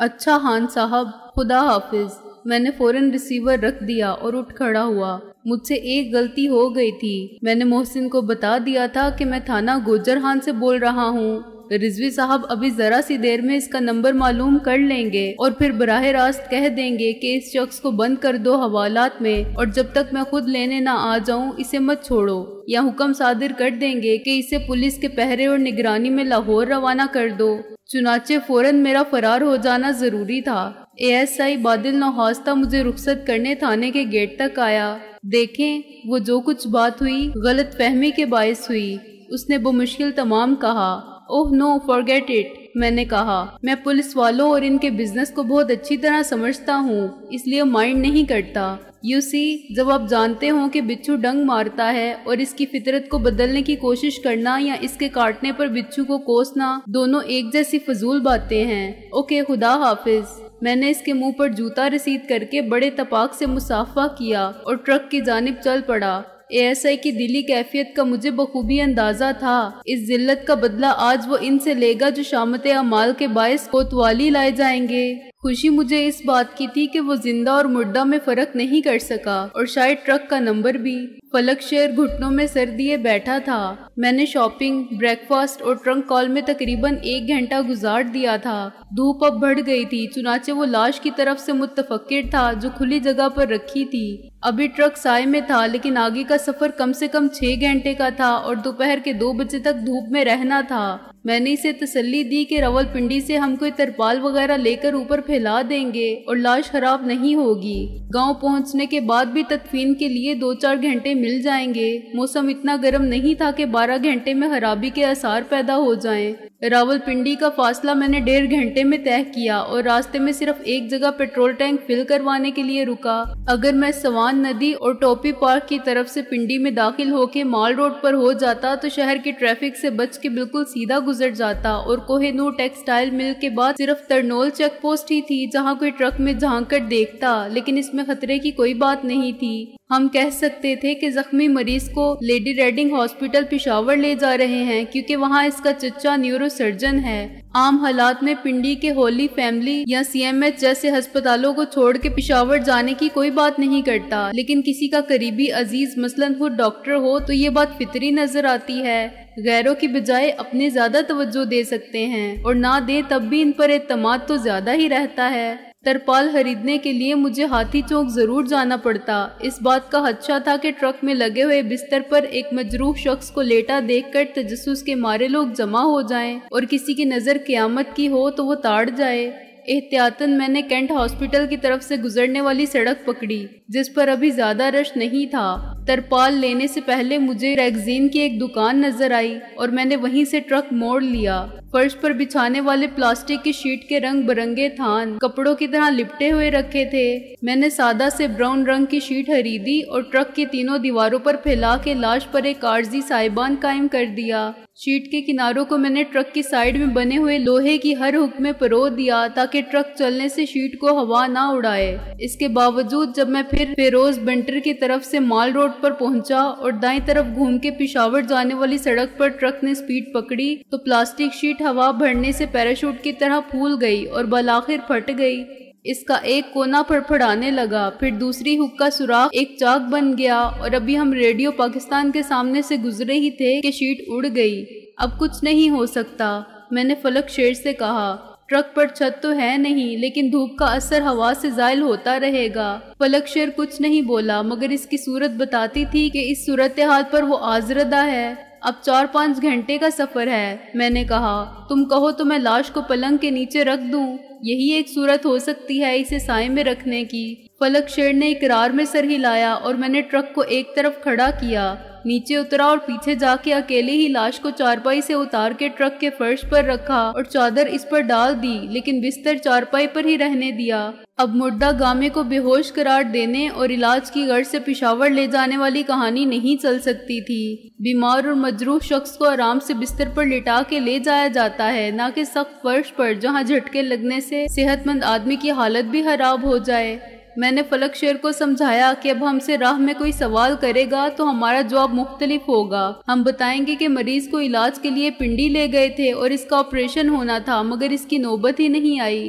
اچھا خان صاحب، خدا حافظ۔ میں نے فوراً ریسیور رکھ دیا اور اٹھ کھڑا ہوا۔ مجھ سے ایک غلطی ہو گئی تھی۔ میں نے محسن کو بتا دیا تھا کہ میں تھانہ گوجر خان سے بول رہا ہوں۔ رضوی صاحب ابھی ذرا سی دیر میں اس کا نمبر معلوم کر لیں گے اور پھر براہ راست کہہ دیں گے کہ اس شخص کو بند کر دو حوالات میں، اور جب تک میں خود لینے نہ آ جاؤں اسے مت چھوڑو، یا حکم صادر کر دیں گے کہ اسے پولیس کے پہرے اور نگرانی میں لاہور روانہ کر دو۔ چنانچہ فوراً میرا فرار ہو جانا ضروری تھا۔ ASI بادل نوحاستہ مجھے رخصت کرنے تھانے کے گیٹ تک آیا۔ دیکھیں، وہ جو کچھ بات ہوئی غلط فہمی کے باعث ہوئی۔ اس نے بمشکل تمام کہا۔ اوہ نو، فارگیٹ اٹ۔ میں نے کہا، میں پولیس والوں اور ان کے بزنس کو بہت اچھی طرح سمجھتا ہوں، اس لیے مائنڈ نہیں کرتا۔ یو سی، جب آپ جانتے ہوں کہ بچھو ڈنگ مارتا ہے اور اس کی فطرت کو بدلنے کی کوشش کرنا یا اس کے کاٹنے پر بچھو کو کوسنا دونوں ایک جیسی فضول باتیں ہیں۔ اوکے، خدا حافظ۔ میں نے اس کے منہ پر جوتا رسید کر کے بڑے تپاک سے مصافحہ کیا اور ٹرک کی جانب چل پڑا۔ ASI کی دلی کیفیت کا مجھے بخوبی اندازہ تھا۔ اس ذلت کا بدلہ آج وہ ان سے لے گا جو شامت اعمال کے باعث کوتوالی لائے جائیں گے۔ خوشی مجھے اس بات کی تھی کہ وہ زندہ اور مردہ میں فرق نہیں کر سکا، اور شاید ٹرک کا نمبر بھی۔ فلک شیر گھٹنوں میں سر دیے بیٹھا تھا۔ میں نے شاپنگ، بریک فاسٹ اور ٹرنک کال میں تقریباً 1 گھنٹہ گزار دیا تھا۔ دھوپ اب بڑھ گئی تھی، چنانچہ وہ لاش کی طرف سے متفکر تھا جو کھلی جگہ پر رکھی تھی۔ ابھی ٹرک سائے میں تھا، لیکن آگے کا سفر کم سے کم 6 گھنٹے کا تھا اور دوپہر کے 2 بجے تک دھوپ میں رہنا تھا۔ میں نے اسے تسلی دی کہ راولپنڈی سے ہم کوئی ترپال وغیرہ لے کر اوپر پھیلا دیں گے اور لاش خراب نہیں ہوگی۔ گاؤں پہنچنے کے بعد بھی تدفین کے لیے 2-4 گھنٹے مل جائیں گے۔ موسم اتنا گرم نہیں تھا کہ 12 گھنٹے میں خرابی کے آثار پیدا ہو جائیں۔ راولپنڈی کا فاصلہ میں نے 1.5 گھنٹے میں طے کیا اور راستے میں صرف ایک جگہ پیٹرول ٹینک فل کروانے کے لیے رکا۔ اگر میں سوان ندی اور ٹوپی پارک کی طرف سے پنڈی میں داخل ہو کے مال روڈ پر ہو جاتا تو شہر کی ٹریفک سے بچ کے بالکل سیدھا گزر جاتا، اور کوہ نور ٹیکسٹائل مل کے بعد صرف ترنول چیک پوسٹ ہی تھی جہاں کوئی ٹرک میں جھانک کر دیکھتا، لیکن اس میں خطرے کی کوئی بات نہیں تھی۔ ہم کہہ سکتے تھے کہ زخمی مریض کو لیڈی ریڈنگ ہاسپٹل پشاور لے جا رہے ہیں، کیونکہ وہاں اس کا چچا نیورو سرجن ہے۔ عام حالات میں پنڈی کے ہولی فیملی یا CMH جیسے ہسپتالوں کو چھوڑ کے پشاور جانے کی کوئی بات نہیں کرتا، لیکن کسی کا قریبی عزیز مثلاً خود ڈاکٹر ہو تو یہ بات فطری نظر آتی ہے۔ غیروں کی بجائے اپنے زیادہ توجہ دے سکتے ہیں، اور نہ دیں تب بھی ان پر اعتماد تو زیادہ ہی رہتا ہے۔ ترپال خریدنے کے لیے مجھے ہاتھی چوک ضرور جانا پڑتا۔ اس بات کا خدشہ تھا کہ ٹرک میں لگے ہوئے بستر پر ایک مجروح شخص کو لیٹا دیکھ کر تجسس کے مارے لوگ جمع ہو جائیں اور کسی کی نظر قیامت کی ہو تو وہ تاڑ جائے۔ احتیاطاً میں نے کینٹ ہاسپٹل کی طرف سے گزرنے والی سڑک پکڑی، جس پر ابھی زیادہ رش نہیں تھا۔ ترپال لینے سے پہلے مجھے ریگزین کی ایک دکان نظر آئی اور میں نے وہیں سے ٹرک موڑ لیا۔ فرش پر بچھانے والے پلاسٹک کی شیٹ کے رنگ برنگے تھان کپڑوں کی طرح لپٹے ہوئے رکھے تھے۔ میں نے سادہ سے براؤن رنگ کی شیٹ خریدی اور ٹرک کی تینوں دیواروں پر پھیلا کے لاش پر ایک عارضی سائبان قائم کر دیا۔ شیٹ کے کناروں کو میں نے ٹرک کی سائیڈ میں بنے ہوئے لوہے کی ہر ہک میں پرو دیا تاکہ ٹرک چلنے سے شیٹ کو ہوا نہ اڑائے۔ اس کے باوجود جب میں پھر فیروز بنٹر کی طرف سے مال روڈ پر پہنچا اور دائیں طرف گھوم کے پشاور جانے والی سڑک پر ٹرک نے سپیڈ پکڑی تو پلاسٹک شیٹ ہوا بھرنے سے پیراشوٹ کی طرح پھول گئی اور بالآخر پھٹ گئی۔ اس کا ایک کونا پھڑپھڑانے لگا، پھر دوسری ہک کا سوراخ ایک چاک بن گیا، اور ابھی ہم ریڈیو پاکستان کے سامنے سے گزرے ہی تھے کہ شیٹ اڑ گئی۔ اب کچھ نہیں ہو سکتا، میں نے فلک شیر سے کہا۔ ٹرک پر چھت تو ہے نہیں، لیکن دھوپ کا اثر ہوا سے زائل ہوتا رہے گا۔ فلک شیر کچھ نہیں بولا، مگر اس کی صورت بتاتی تھی کہ اس صورتحال پر وہ آزردہ ہے۔ اب 4-5 گھنٹے کا سفر ہے، میں نے کہا۔ تم کہو تو میں لاش کو پلنگ کے نیچے رکھ دوں، یہی ایک صورت ہو سکتی ہے اسے سائے میں رکھنے کی۔ فلک شیر نے اقرار میں سر ہلایا اور میں نے ٹرک کو ایک طرف کھڑا کیا، نیچے اترا اور پیچھے جا کے اکیلے ہی لاش کو چارپائی سے اتار کے ٹرک کے فرش پر رکھا اور چادر اس پر ڈال دی، لیکن بستر چارپائی پر ہی رہنے دیا۔ اب مردہ گامے کو بے ہوش قرار دینے اور علاج کی غرض سے پشاور لے جانے والی کہانی نہیں چل سکتی تھی۔ بیمار اور مجروح شخص کو آرام سے بستر پر لٹا کے لے جایا جاتا ہے، نہ کہ سخت فرش پر جہاں جھٹکے لگنے سے صحت مند آدمی کی حالت بھی خراب ہو جائے۔ میں نے فلک شیر کو سمجھایا کہ اب ہم سے راہ میں کوئی سوال کرے گا تو ہمارا جواب مختلف ہوگا۔ ہم بتائیں گے کہ مریض کو علاج کے لیے پنڈی لے گئے تھے اور اس کا آپریشن ہونا تھا، مگر اس کی نوبت ہی نہیں آئی۔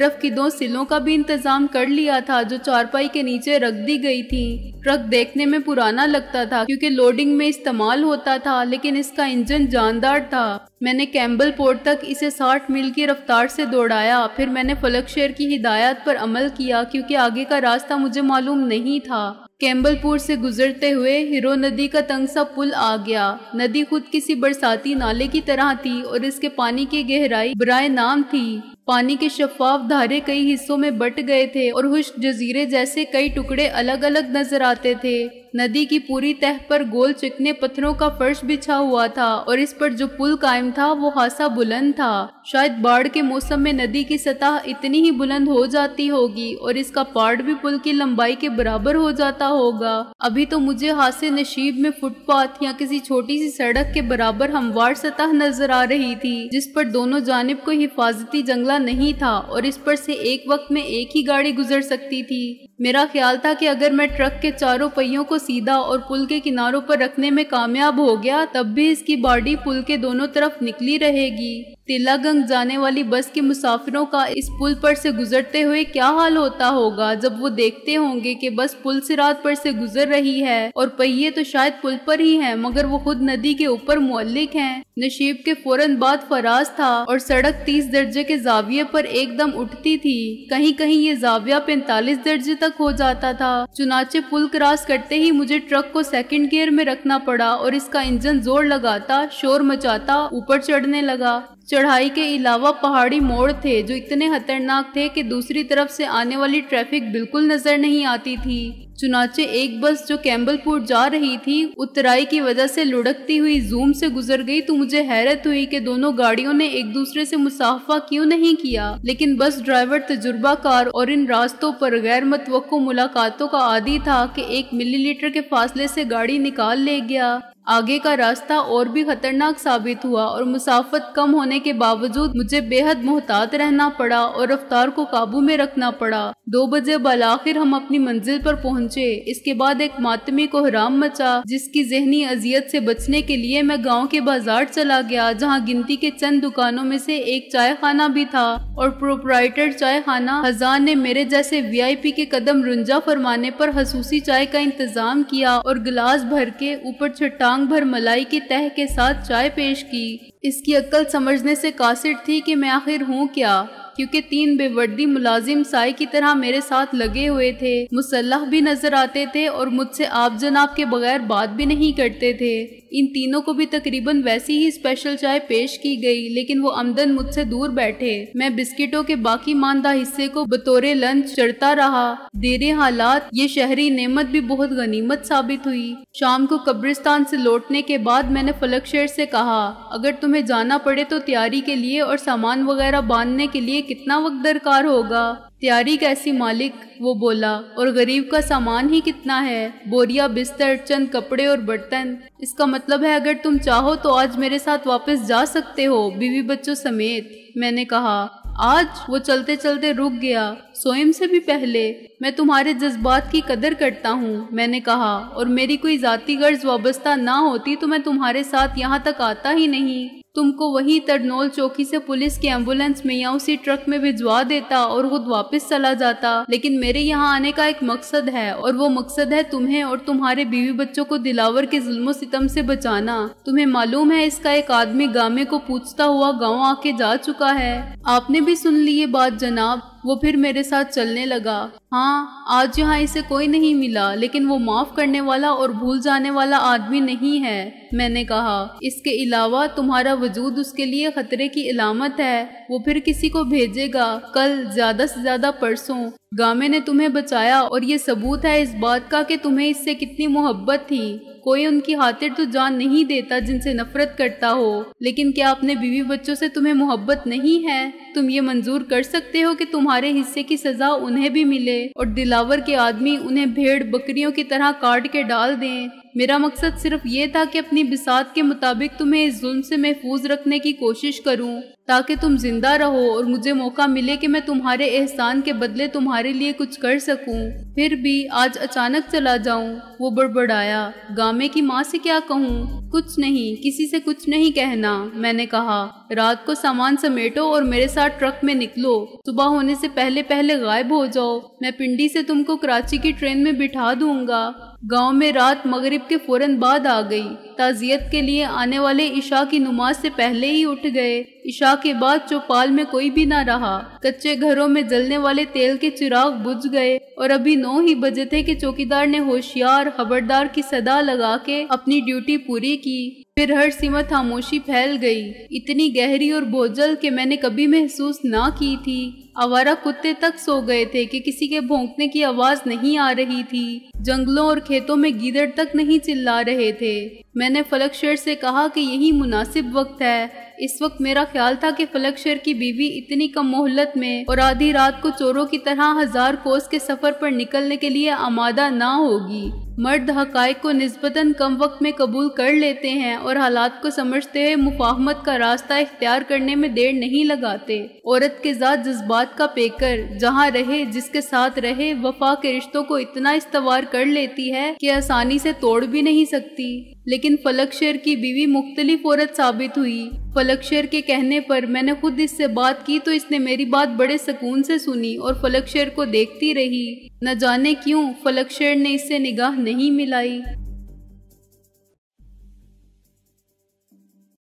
برف کی 2 سلوں کا بھی انتظام کر لیا تھا جو چارپائی کے نیچے رکھ دی گئی تھی۔ ٹرک دیکھنے میں پرانا لگتا تھا کیونکہ لوڈنگ میں استعمال ہوتا تھا، لیکن اس کا انجن جاندار تھا۔ میں نے کیمبل پورٹ تک اسے 60 میل کی رفتار سے دوڑایا، پھر میں نے فلک شیر کی ہدایات پر عمل کیا کیونکہ آگے کا راستہ مجھے معلوم نہیں تھا۔ کیمبل پور سے گزرتے ہوئے ہیرو ندی کا تنگ سا پل آ گیا۔ ندی خود کسی برساتی نالے کی طرح تھی اور اس کے پانی کی گہرائی برائے نام تھی۔ پانی کے شفاف دھارے کئی حصوں میں بٹ گئے تھے اور خشک جزیرے جیسے کئی ٹکڑے الگ الگ نظر آتے تھے۔ ندی کی پوری تہہ پر گول چکنے پتھروں کا فرش بچھا ہوا تھا اور اس پر جو پل قائم تھا وہ خاصا بلند تھا۔ شاید باڑھ کے موسم میں ندی کی سطح اتنی ہی بلند ہو جاتی ہوگی اور اس کا پاڑ بھی پل کی لمبائی کے برابر ہو جاتا ہوگا۔ ابھی تو مجھے حادثے نشیب میں فٹ پاتھ یا کسی چھوٹی سی سڑک کے برابر ہموار سطح نظر آ رہی تھی جس پر دونوں جانب کوئی حفاظتی جنگلہ نہیں تھا اور اس پر سے ایک وقت میں ایک ہی گاڑی گزر سکتی تھی۔ میرا خیال تھا کہ اگر میں ٹرک کے چاروں پہیوں کو سیدھا اور پل کے کناروں پر رکھنے میں کامیاب ہو گیا تب بھی اس کی باڈی پل کے دونوں طرف نکلی رہے گی۔ تیلا گنگ جانے والی بس کے مسافروں کا اس پل پر سے گزرتے ہوئے کیا حال ہوتا ہوگا جب وہ دیکھتے ہوں گے کہ بس پل صراط پر سے گزر رہی ہے اور پہیے تو شاید پل پر ہی ہیں مگر وہ خود ندی کے اوپر معلق ہیں۔ نشیب کے فوراً بعد فراز تھا اور سڑک 30 درجے کے زاویے پر ایک دم اٹھتی تھی، کہیں کہیں یہ زاویہ 45 درجے تک ہو جاتا تھا۔ چنانچہ پل کراس کرتے ہی مجھے ٹرک کو سیکنڈ گیئر میں رکھنا پڑا اور اس کا انجن زور لگاتا، شور مچاتا اوپر چڑھنے لگا۔ چڑھائی کے علاوہ پہاڑی موڑ تھے جو اتنے خطرناک تھے کہ دوسری طرف سے آنے والی ٹریفک بالکل نظر نہیں آتی تھی۔ چنانچہ ایک بس جو کیمبل پور جا رہی تھی اترائی کی وجہ سے لڑکتی ہوئی زوم سے گزر گئی تو مجھے حیرت ہوئی کہ دونوں گاڑیوں نے ایک دوسرے سے مصافحہ کیوں نہیں کیا، لیکن بس ڈرائیور تجربہ کار اور ان راستوں پر غیر متوقع ملاقاتوں کا عادی تھا کہ 1 ملی لیٹر کے فاصلے سے گاڑی نکال لے گیا۔ آگے کا راستہ اور بھی خطرناک ثابت ہوا اور مسافت کم ہونے کے باوجود مجھے بے حد محتاط رہنا پڑا اور رفتار کو قابو میں رکھنا پڑا۔ 2 بجے بالآخر ہم اپنی منزل پر پہنچے۔ اس کے بعد ایک ماتمی کوہرام مچا جس کی ذہنی اذیت سے بچنے کے لیے میں گاؤں کے بازار چلا گیا جہاں گنتی کے چند دکانوں میں سے ایک چائے خانہ بھی تھا اور پروپرائٹر چائے خانہ خزان نے میرے جیسے VIP کے قدم رنجا فرمانے پر خصوصی چائے کا انتظام کیا اور گلاس بھر کے اوپر چھٹانگ بھر ملائی کی تہ کے ساتھ چائے پیش کی۔ اس کی عقل سمجھنے سے قاصر تھی کہ میں آخر ہوں کیا، کیونکہ 3 بے وردی ملازم سائی کی طرح میرے ساتھ لگے ہوئے تھے، مسلح بھی نظر آتے تھے اور مجھ سے آپ جناب کے بغیر بات بھی نہیں کرتے تھے۔ ان تینوں کو بھی تقریباً ویسی ہی اسپیشل چائے پیش کی گئی لیکن وہ عمدن مجھ سے دور بیٹھے۔ میں بسکٹوں کے باقی ماندہ حصے کو بطور لنچ چڑھتا رہا۔ دیرے حالات یہ شہری نعمت بھی بہت غنیمت ثابت ہوئی۔ شام کو قبرستان سے لوٹنے کے بعد میں نے فلک شیر سے کہا اگر تمہیں جانا پڑے تو تیاری کے لیے اور سامان وغیرہ باندھنے کے لیے کتنا وقت درکار ہوگا؟ تیاری کیسی مالک؟ وہ بولا، اور غریب کا سامان ہی کتنا ہے؟ بوریا بستر، چند کپڑے اور برتن۔ اس کا مطلب ہے اگر تم چاہو تو آج میرے ساتھ واپس جا سکتے ہو، بیوی بچوں سمیت۔ میں نے کہا آج؟ وہ چلتے چلتے رک گیا۔ سوئم سے بھی پہلے؟ میں تمہارے جذبات کی قدر کرتا ہوں، میں نے کہا، اور میری کوئی ذاتی غرض وابستہ نہ ہوتی تو میں تمہارے ساتھ یہاں تک آتا ہی نہیں۔ تم کو وہی ترنول چوکی سے پولیس کی ایمبولینس میں یا اسی ٹرک میں بھجوا دیتا اور خود واپس چلا جاتا، لیکن میرے یہاں آنے کا ایک مقصد ہے اور وہ مقصد ہے تمہیں اور تمہارے بیوی بچوں کو دلاور کے ظلم و ستم سے بچانا۔ تمہیں معلوم ہے اس کا ایک آدمی گامے کو پوچھتا ہوا گاؤں آ کے جا چکا ہے۔ آپ نے بھی سن لی یہ بات جناب؟ وہ پھر میرے ساتھ چلنے لگا۔ ہاں، آج یہاں اسے کوئی نہیں ملا لیکن وہ معاف کرنے والا اور بھول جانے والا آدمی نہیں ہے، میں نے کہا۔ اس کے علاوہ تمہارا وجود اس کے لیے خطرے کی علامت ہے۔ وہ پھر کسی کو بھیجے گا، کل، زیادہ سے زیادہ پرسوں۔ گامے نے تمہیں بچایا اور یہ ثبوت ہے اس بات کا کہ تمہیں اس سے کتنی محبت تھی۔ کوئی ان کی خاطر تو جان نہیں دیتا جن سے نفرت کرتا ہو، لیکن کیا اپنے بیوی بچوں سے تمہیں محبت نہیں ہے؟ تم یہ منظور کر سکتے ہو کہ تمہارے حصے کی سزا انہیں بھی ملے اور دلاور کے آدمی انہیں بھیڑ بکریوں کی طرح کاٹ کے ڈال دیں؟ میرا مقصد صرف یہ تھا کہ اپنی بساط کے مطابق تمہیں اس ظلم سے محفوظ رکھنے کی کوشش کروں تاکہ تم زندہ رہو اور مجھے موقع ملے کہ میں تمہارے احسان کے بدلے تمہارے لیے کچھ کر سکوں۔ پھر بھی آج اچانک چلا جاؤں؟ وہ بڑبڑایا۔ گامے کی ماں سے کیا کہوں؟ کچھ نہیں، کسی سے کچھ نہیں کہنا، میں نے کہا۔ رات کو سامان سمیٹو اور میرے ساتھ ٹرک میں نکلو، صبح ہونے سے پہلے پہلے غائب ہو جاؤ، میں پنڈی سے تم کو کراچی کی ٹرین میں بٹھا دوں گا۔ گاؤں میں رات مغرب کے فوراً بعد آ گئی۔ تعزیت کے لیے آنے والے عشاء کی نماز سے پہلے ہی اٹھ گئے۔ عشاء کے بعد چوپال میں کوئی بھی نہ رہا، کچے گھروں میں جلنے والے تیل کے چراغ بجھ گئے اور ابھی 9 ہی بجے تھے کہ چوکیدار نے ہوشیار خبردار کی صدا لگا کے اپنی ڈیوٹی پوری کی۔ پھر ہر سمت خاموشی پھیل گئی، اتنی گہری اور بوجھل کہ میں نے کبھی محسوس نہ کی تھی۔ آوارہ کتے تک سو گئے تھے کہ کسی کے بھونکنے کی آواز نہیں آ رہی تھی، جنگلوں اور کھیتوں میں گیدڑ تک نہیں چلا رہے تھے۔ میں نے فلک شیر سے کہا کہ یہی مناسب وقت ہے۔ اس وقت میرا خیال تھا کہ فلک شیر کی بیوی اتنی کم مہلت میں اور آدھی رات کو چوروں کی طرح 1000 کوس کے سفر پر نکلنے کے لیے آمادہ نہ ہوگی۔ مرد حقائق کو نسبتاً کم وقت میں قبول کر لیتے ہیں اور حالات کو سمجھتے ہوئے مفاہمت کا راستہ اختیار کرنے میں دیر نہیں لگاتے۔ عورت کے ذات جذبات کا پیکر، جہاں رہے جس کے ساتھ رہے، وفا کے رشتوں کو اتنا استوار کر لیتی ہے کہ آسانی سے توڑ بھی نہیں سکتی۔ لیکن فلک شیر کی بیوی مختلف عورت ثابت ہوئی۔ فلک شیر کے کہنے پر میں نے خود اس سے بات کی تو اس نے میری بات بڑے سکون سے سنی اور فلک شیر کو دیکھتی رہی۔ نہ جانے کیوں فلک شیر نے اس سے نگاہ نہیں ملائی۔